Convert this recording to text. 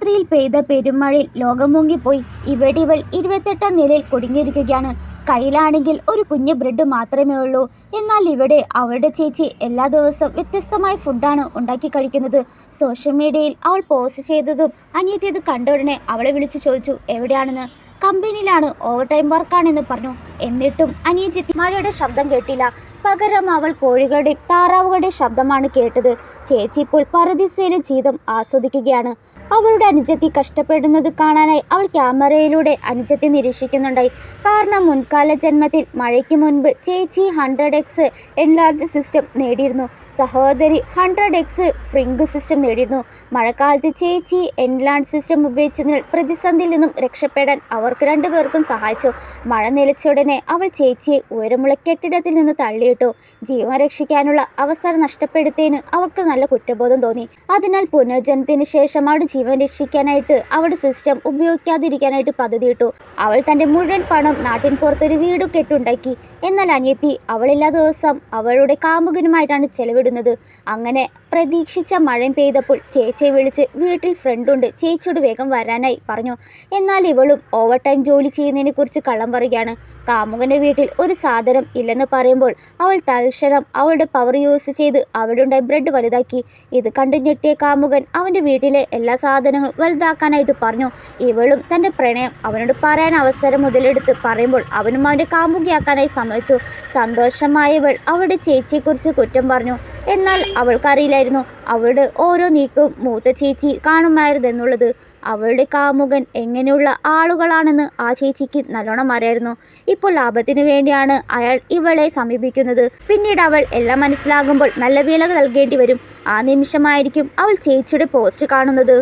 രാത്രിയിൽ പെയ്ത പെരുമഴയിൽ ലോകം മുങ്ങിപ്പോയി. ഇവിടെ ഇവൾ 28ാം നിലയിൽ കുടുങ്ങിയിരിക്കുകയാണ്. കയ്യിലാണെങ്കിൽ ഒരു കുഞ്ഞു ബ്രെഡ് മാത്രമേ ഉള്ളൂ. എന്നാൽ ഇവിടെ അവളുടെ ചേച്ചി എല്ലാ ദിവസവും വ്യത്യസ്തമായ ഫുഡാണ് ഉണ്ടാക്കി കഴിക്കുന്നത്. സോഷ്യൽ മീഡിയയിൽ അവൾ പോസ്റ്റ് ചെയ്തതും അനിയത്തി അത് കണ്ട ഉടനെ അവളെ വിളിച്ചു ചോദിച്ചു എവിടെയാണെന്ന്. കമ്പനിയിലാണ്, ഓവർ ടൈം വർക്കാണെന്ന് പറഞ്ഞു. എന്നിട്ടും അനിയത്തി മഴയുടെ ശബ്ദം കേട്ടില്ല. പകരം അവൾ കോഴികളുടെയും താറാവുകളുടെയും ശബ്ദമാണ് കേട്ടത്. ചേച്ചി ഇപ്പോൾ പറുദീസയിലെ ജീവിതം ആസ്വദിക്കുകയാണ്. അവളുടെ അനുജത്തി കഷ്ടപ്പെടുന്നത് കാണാനായി അവൾ ക്യാമറയിലൂടെ അനുജത്തെ നിരീക്ഷിക്കുന്നുണ്ടായി. കാരണം മുൻകാല ജന്മത്തിൽ മഴയ്ക്ക് മുൻപ് ചേച്ചി 100x എൻലാർജ് സിസ്റ്റം നേടിയിരുന്നു. സഹോദരി 100x ഫ്രിങ്ക് സിസ്റ്റം നേടിയിരുന്നു. മഴക്കാലത്ത് ചേച്ചി എൻലാർജ് സിസ്റ്റം ഉപയോഗിച്ചതിനാൽ പ്രതിസന്ധിയിൽ നിന്നും രക്ഷപ്പെടാൻ അവർക്ക് രണ്ടുപേർക്കും സഹായിച്ചു. മഴ നിലച്ചുടനെ അവൾ ചേച്ചിയെ ഉയരമുള്ള കെട്ടിടത്തിൽ നിന്ന് തള്ളിയിട്ടു. ജീവൻ രക്ഷിക്കാനുള്ള അവസരം നഷ്ടപ്പെടുത്തിയതിന് അവൾക്ക് നല്ല കുറ്റബോധം തോന്നി. അതിനാൽ പുനർജന്മത്തിന് ശേഷം അവളുടെ ജീവൻ രക്ഷിക്കാനായിട്ട് അവളുടെ സിസ്റ്റം ഉപയോഗിക്കാതിരിക്കാനായിട്ട് പദ്ധതിയിട്ടു. അവൾ തൻ്റെ മുഴുവൻ പണം നാട്ടിൻ പുറത്തൊരു വീട് കെട്ടുണ്ടാക്കി. എന്നാൽ അനിയത്തി അവൾ എല്ലാ ദിവസവും അവളുടെ കാമുകനുമായിട്ടാണ് ചെലവിടുന്നത്. അങ്ങനെ പ്രതീക്ഷിച്ച മഴ പെയ്തപ്പോൾ ചേച്ചിയെ വിളിച്ച് വീട്ടിൽ ഫ്രണ്ടുണ്ട്, ചേച്ചിയോട് വേഗം വരാനായി പറഞ്ഞു. എന്നാൽ ഇവളും ഓവർ ടൈം ജോലി ചെയ്യുന്നതിനെ കുറിച്ച് കള്ളം പറയുകയാണ്. കാമുകൻ്റെ വീട്ടിൽ ഒരു സാധനം ഇല്ലെന്ന് പറയുമ്പോൾ അവൾ തൽക്ഷണം അവളുടെ പവർ യൂസ് ചെയ്ത് അവിടെ ഉണ്ടായ ബ്രെഡ് വലുതാക്കി. ഇത് കണ്ടു ഞെട്ടിയ കാമുകൻ അവൻ്റെ വീട്ടിലെ എല്ലാ സാധനങ്ങളും വലുതാക്കാനായിട്ട് പറഞ്ഞു. ഇവളും തൻ്റെ പ്രണയം അവനോട് പറയാൻ അവസരം മുതലെടുത്ത് പറയുമ്പോൾ അവനും അവൻ്റെ കാമുകിയാക്കാനായി സമ്മതിച്ചു. സന്തോഷമായവൾ അവളുടെ ചേച്ചിയെക്കുറിച്ച് കുറ്റം പറഞ്ഞു. എന്നാൽ അവൾക്കറിയില്ലായിരുന്നു അവളുടെ ഓരോ നീക്കവും മൂത്ത ചേച്ചി കാണുമായിരുന്നെന്നുള്ളത്. അവളുടെ കാമുകൻ എങ്ങനെയുള്ള ആളുകളാണെന്ന് ആ ചേച്ചിക്ക് നല്ലോണം അറിയായിരുന്നു. ഇപ്പോൾ ലാഭത്തിന് വേണ്ടിയാണ് അയാൾ ഇവളെ സമീപിക്കുന്നത്. പിന്നീട് അവൾ എല്ലാം മനസ്സിലാകുമ്പോൾ നല്ല വില നൽകേണ്ടി വരും. ആ നിമിഷമായിരിക്കും അവൾ ചേച്ചിയുടെ പോസ്റ്റ് കാണുന്നത്.